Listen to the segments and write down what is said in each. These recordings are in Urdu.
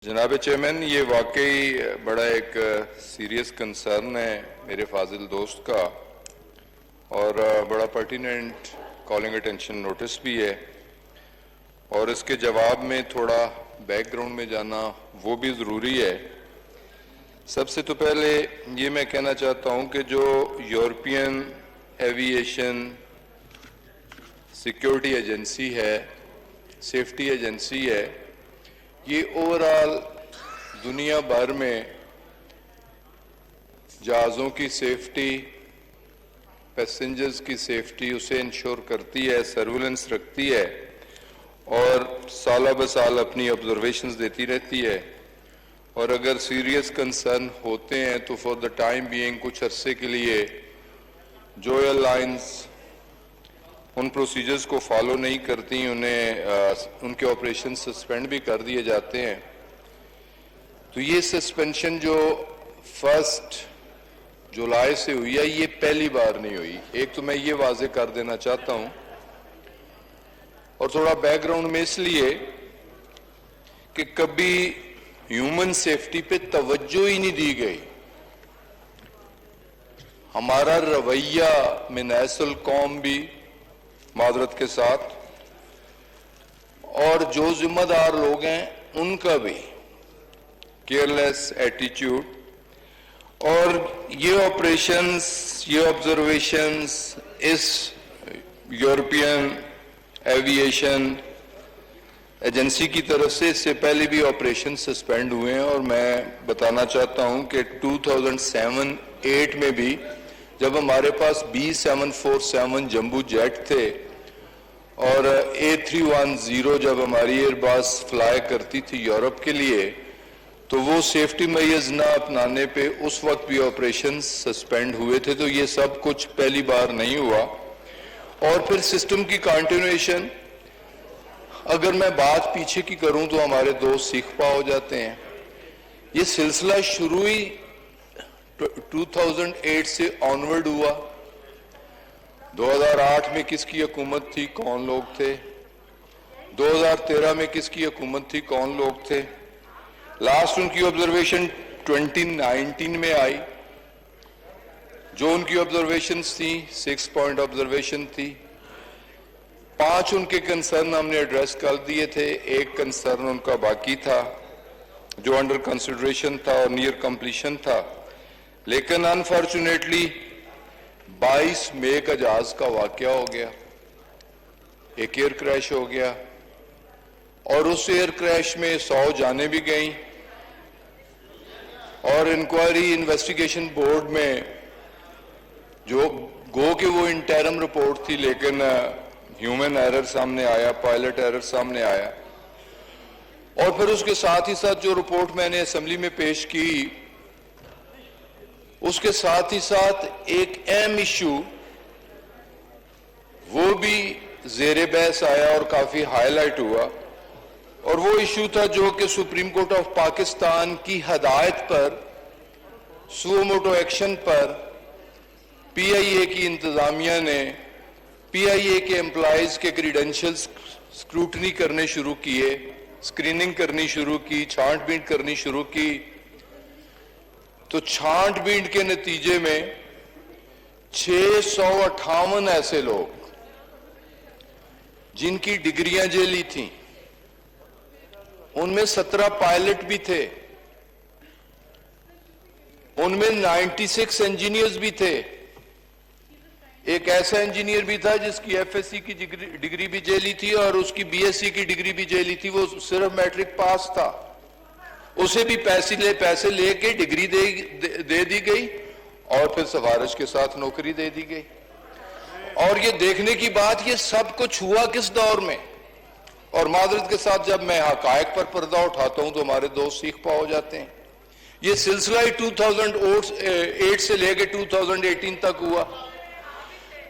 جناب چیئرمین، یہ واقعی بڑا ایک سیریس کنسرن ہے میرے فاضل دوست کا، اور بڑا پرٹیننٹ کالنگ اٹینشن نوٹس بھی ہے، اور اس کے جواب میں تھوڑا بیک گراؤنڈ میں جانا وہ بھی ضروری ہے۔ سب سے تو پہلے یہ میں کہنا چاہتا ہوں کہ جو یورپین ایوییشن سیکیورٹی ایجنسی ہے، سیفٹی ایجنسی ہے، یہ اوورآل دنیا بھر میں جہازوں کی سیفٹی، پیسنجرز کی سیفٹی اسے انشور کرتی ہے، سرویلنس رکھتی ہے، اور سالہ بسال اپنی آبزرویشنز دیتی رہتی ہے، اور اگر سیریس کنسرن ہوتے ہیں تو فار دا ٹائم بینگ کچھ عرصے کے لیے جو ایئر لائنز ان پروسیجرز کو فالو نہیں کرتی ان کے آپریشن سسپینڈ بھی کر دیے جاتے ہیں۔ تو یہ سسپینشن جو 1 جولائی سے ہوئی ہے، یہ پہلی بار نہیں ہوئی۔ ایک تو میں یہ واضح کر دینا چاہتا ہوں، اور تھوڑا بیک گراؤنڈ میں اس لیے کہ کبھی ہیومن سیفٹی پہ توجہ ہی نہیں دی گئی۔ ہمارا رویہ من حیث القوم بھی معذرت کے ساتھ، اور جو ذمہ دار لوگ ہیں ان کا بھی کیئرلیس ایٹیٹیوڈ، اور یہ آپریشنز، یہ آبزرویشنز اس یورپین ایوییشن ایجنسی کی طرف سے اس سے پہلے بھی آپریشن سسپینڈ ہوئے ہیں، اور میں بتانا چاہتا ہوں کہ 2007-8 میں بھی جب ہمارے پاس B747 جمبو جیٹ تھے اور A310 جب ہماری ایئر باس فلائی کرتی تھی یورپ کے لیے، تو وہ سیفٹی میئرز نہ اپنانے پہ اس وقت بھی آپریشن سسپینڈ ہوئے تھے۔ تو یہ سب کچھ پہلی بار نہیں ہوا، اور پھر سسٹم کی کنٹینویشن، اگر میں بات پیچھے کی کروں تو ہمارے دوست سیکھ پا ہو جاتے ہیں۔ یہ سلسلہ شروع ہی 2008 سے آنورڈ ہوا۔ 2008 میں کس کی حکومت تھی، کون لوگ تھے؟ 2013 میں کس کی حکومت تھی، کون لوگ تھے؟ لاسٹ ان کی آبزرویشن 2019 میں آئی، جو ان کی آبزرویشنز تھی 6 پوائنٹ آبزرویشن تھی۔ 5 ان کے کنسرن ہم نے ایڈریس کر دیے تھے، ایک کنسرن ان کا باقی تھا جو انڈر کنسیڈریشن تھا اور نیئر کمپلیشن تھا، لیکن انفارچونیٹلی 22 مئی کا جہاز کا واقعہ ہو گیا، ایک ایئر کریش ہو گیا، اور اس ایئر کریش میں 100 جانیں بھی گئیں، اور انکوائری انویسٹیگیشن بورڈ میں جو گو کہ وہ انٹرم رپورٹ تھی، لیکن ہیومن ایرر سامنے آیا، پائلٹ ایرر سامنے آیا، اور پھر اس کے ساتھ ہی ساتھ جو رپورٹ میں نے اسمبلی میں پیش کی، اس کے ساتھ ہی ساتھ ایک اہم ایشو وہ بھی زیر بحث آیا اور کافی ہائی لائٹ ہوا، اور وہ ایشو تھا جو کہ سپریم کورٹ آف پاکستان کی ہدایت پر، سو موٹو ایکشن پر پی آئی اے کی انتظامیہ نے پی آئی اے کے امپلائیز کے کریڈنشلز سکروٹنی کرنے شروع کیے، سکریننگ کرنی شروع کی، چھانٹ بین کرنی شروع کی۔ تو چھانٹ بین کے نتیجے میں 658 ایسے لوگ جن کی ڈگریاں جیلی تھیں، ان میں 17 پائلٹ بھی تھے، ان میں 96 انجینئرز بھی تھے، ایک ایسا انجینئر بھی تھا جس کی ایف ایس سی کی ڈگری بھی جیلی تھی اور اس کی بی ایس سی کی ڈگری بھی جیلی تھی، وہ صرف میٹرک پاس تھا، اسے بھی پیسے لے کے ڈگری دے دی گئی، اور پھر سفارش کے ساتھ نوکری دے دی گئی۔ اور یہ دیکھنے کی بات، یہ سب کچھ ہوا کس دور میں؟ اور معذرت کے ساتھ جب میں حقائق پر پردہ اٹھاتا ہوں تو ہمارے دوست سیکھ پا ہو جاتے ہیں۔ یہ سلسلہ 2008 سے لے کے 2018 تک ہوا۔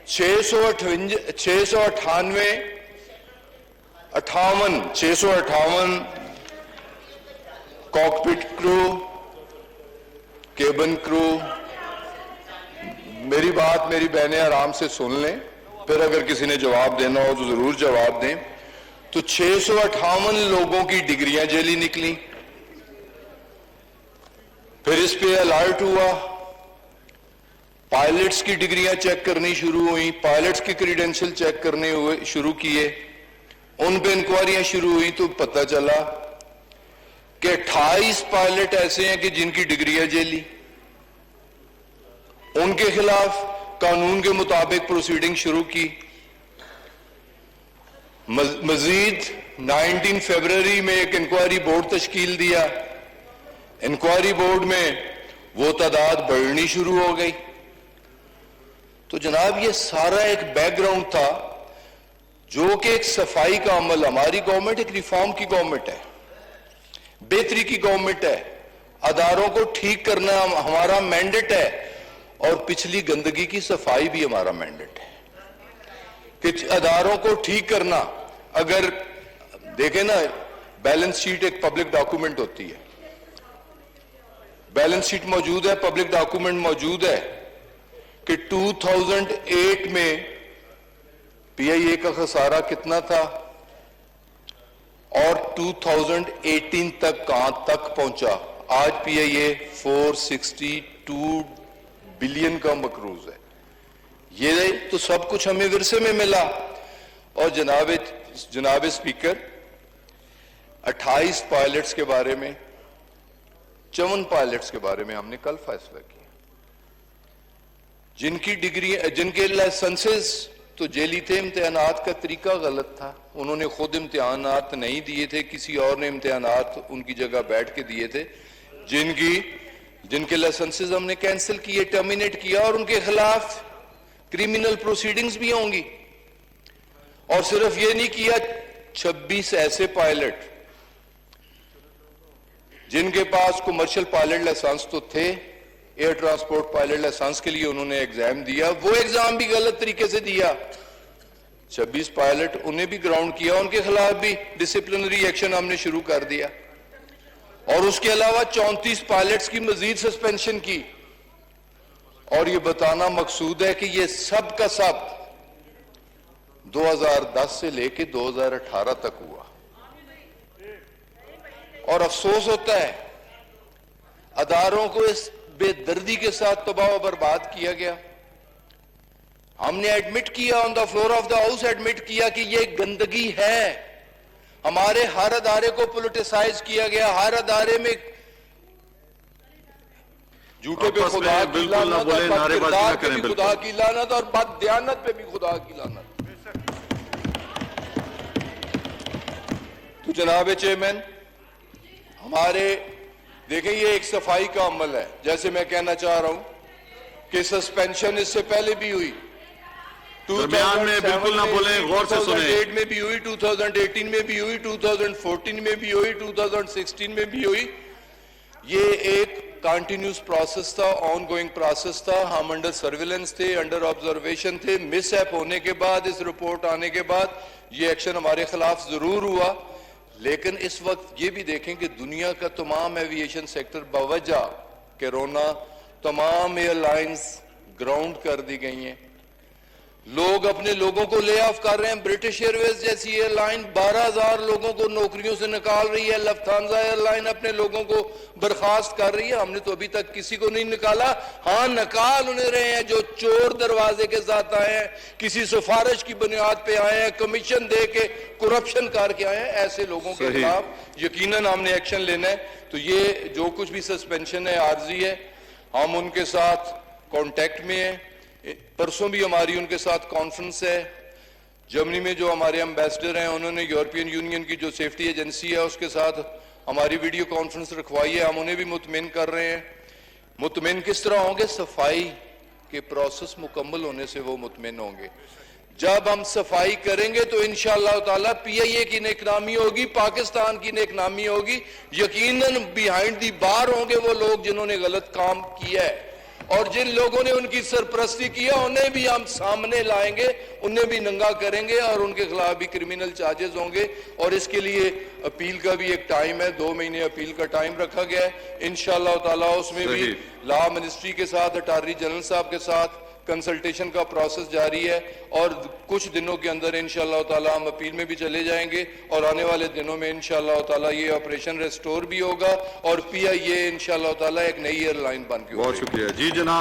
658 کاکپٹ کرو، کیبن کرو، میری بات میری بہنیں آرام سے سن لیں، پھر اگر کسی نے جواب دینا ہو تو ضرور جواب دیں۔ تو 658 لوگوں کی ڈگریاں جیلی نکلی، پھر اس پہ الرٹ ہوا, پائلٹس کی ڈگریاں چیک کرنی شروع ہوئی, پائلٹس کی کریڈینشل چیک کرنے شروع کیے, ان پہ انکوائریاں شروع ہوئی تو پتہ چلا کہ 28 پائلٹ ایسے ہیں کہ جن کی ڈگریاں جیلی, ان کے خلاف قانون کے مطابق پروسیڈنگ شروع کی. مزید 19 فروری میں ایک انکوائری بورڈ تشکیل دیا, انکوائری بورڈ میں وہ تعداد بڑھنی شروع ہو گئی. تو جناب یہ سارا ایک بیک گراؤنڈ تھا جو کہ ایک صفائی کا عمل, ہماری گورنمنٹ ایک ریفارم کی گورنمنٹ ہے, بہتری کی گورنمنٹ ہے, اداروں کو ٹھیک کرنا ہمارا مینڈیٹ ہے, اور پچھلی گندگی کی صفائی بھی ہمارا مینڈیٹ ہے کہ اداروں کو ٹھیک کرنا. اگر دیکھیں نا, بیلنس شیٹ ایک پبلک ڈاکومنٹ ہوتی ہے, بیلنس شیٹ موجود ہے, پبلک ڈاکومنٹ موجود ہے کہ 2008 میں پی آئی اے کا خسارہ کتنا تھا اور 2018 تک کہاں تک پہنچا. آج پی آئی اے 462 بلین کا مقروض ہے. یہ تو سب کچھ ہمیں ورثے میں ملا. اور جناب اسپیکر, 28 پائلٹس کے بارے میں, 54 پائلٹس کے بارے میں ہم نے کل فیصلہ کیا جن کی ڈگری, جن کے لائسنسز تو جیلی تھے. امتحانات کا طریقہ غلط تھا, انہوں نے خود امتحانات نہیں دیے تھے, کسی اور نے امتحانات ان کی جگہ بیٹھ کے دیے تھے. جن کے لائسنسز ہم نے کینسل کیے, ٹرمینیٹ کیا, اور ان کے خلاف کریمنل پروسیڈنگز بھی ہوں گی. اور صرف یہ نہیں کیا, 26 ایسے پائلٹ جن کے پاس کمرشل پائلٹ لائسنس تو تھے, ایئر ٹرانسپورٹ پائلٹ لائسنس کے لیے انہوں نے ایگزام دیا, وہ ایگزام بھی غلط طریقے سے دیا. 26 پائلٹ انہیں بھی گراؤنڈ کیا, ان کے خلاف بھی ڈسپلنری ایکشن ہم نے شروع کر دیا. اور اس کے علاوہ 34 پائلٹس کی مزید سسپینشن کی. اور یہ بتانا مقصود ہے کہ یہ سب کا سب 2010 سے لے کے 2018 تک ہوا. اور افسوس ہوتا ہے اداروں کو اس بے دردی کے ساتھ تباہ و برباد کیا گیا. ہم نے ایڈمٹ کیا, on the floor of the house admit کیا کہ یہ گندگی ہے. ہمارے ہر ادارے کو پولیٹیسائز کیا گیا, ہر ادارے میں جھوٹے پہ خدا کی لعنت, بدکردار پہ بھی خدا کی لعنت, اور بد دیانت پہ بھی خدا کی لعنت. تو جناب چیئرمین, ہمارے دیکھیں یہ ایک صفائی کا عمل ہے. جیسے میں کہنا چاہ رہا ہوں کہ سسپینشن اس سے پہلے بھی ہوئی, درمیان میں بالکل نہ بولیں, غور سے سنیں. 2008 میں بھی ہوئی, 2018 میں بھی ہوئی, 2014 میں بھی ہوئی, 2016 میں بھی ہوئی. یہ ایک کنٹینیوس پروسیس تھا, آن گوئنگ پروسیس تھا. ہم انڈر سرویلنس تھے, انڈر آبزرویشن تھے. مس ایپ ہونے کے بعد, اس رپورٹ آنے کے بعد یہ ایکشن ہمارے خلاف ضرور ہوا. لیکن اس وقت یہ بھی دیکھیں کہ دنیا کا تمام ایوییشن سیکٹر بوجہ کرونا, تمام ایئر لائنز گراؤنڈ کر دی گئی ہیں. لوگ اپنے لوگوں کو لے آف کر رہے ہیں. برٹش ایئر ویز جیسی ایئر لائن 12,000 لوگوں کو نوکریوں سے نکال رہی ہے. لفتھانسا ایئر لائن اپنے لوگوں کو برخاست کر رہی ہے. ہم نے تو ابھی تک کسی کو نہیں نکالا. ہاں نکال انہیں رہے ہیں جو چور دروازے کے ساتھ آئے ہیں, کسی سفارش کی بنیاد پہ آئے ہیں, کمیشن دے کے کرپشن کر کے آئے ہیں. ایسے لوگوں کے خلاف یقیناً ہم نے ایکشن لینا ہے. تو یہ جو کچھ بھی سسپینشن ہے عارضی ہے, ہم ان کے ساتھ کانٹیکٹ میں ہیں. پرسوں بھی ہماری ان کے ساتھ کانفرنس ہے. جرمنی میں جو ہمارے امبیسڈر ہیں انہوں نے یورپین یونین کی جو سیفٹی ایجنسی ہے اس کے ساتھ ہماری ویڈیو کانفرنس رکھوائی ہے. ہم انہیں بھی مطمئن کر رہے ہیں. مطمئن کس طرح ہوں گے؟ صفائی کے پروسیس مکمل ہونے سے وہ مطمئن ہوں گے. جب ہم صفائی کریں گے تو انشاءاللہ تعالیٰ پی آئی اے کی نیک نامی ہوگی, پاکستان کی نیک نامی ہوگی. یقیناً بیہائنڈ دی بار ہوں گے وہ لوگ جنہوں نے غلط کام کیا ہے, اور جن لوگوں نے ان کی سرپرستی کیا انہیں بھی ہم سامنے لائیں گے, انہیں بھی ننگا کریں گے, اور ان کے خلاف بھی کرمینل چارجز ہوں گے. اور اس کے لیے اپیل کا بھی ایک ٹائم ہے, 2 مہینے اپیل کا ٹائم رکھا گیا ہے. انشاءاللہ تعالیٰ اس میں بھی لا منسٹری کے ساتھ, اٹارنی جنرل صاحب کے ساتھ کنسلٹیشن کا پروسیس جاری ہے اور کچھ دنوں کے اندر انشاءاللہ تعالی ہم اپیل میں بھی چلے جائیں گے اور آنے والے دنوں میں انشاءاللہ تعالی یہ آپریشن ریسٹور بھی ہوگا اور پی آئی اے انشاءاللہ تعالی ایک نئی ایئر لائن بن کے بہت شکریہ جی جناب.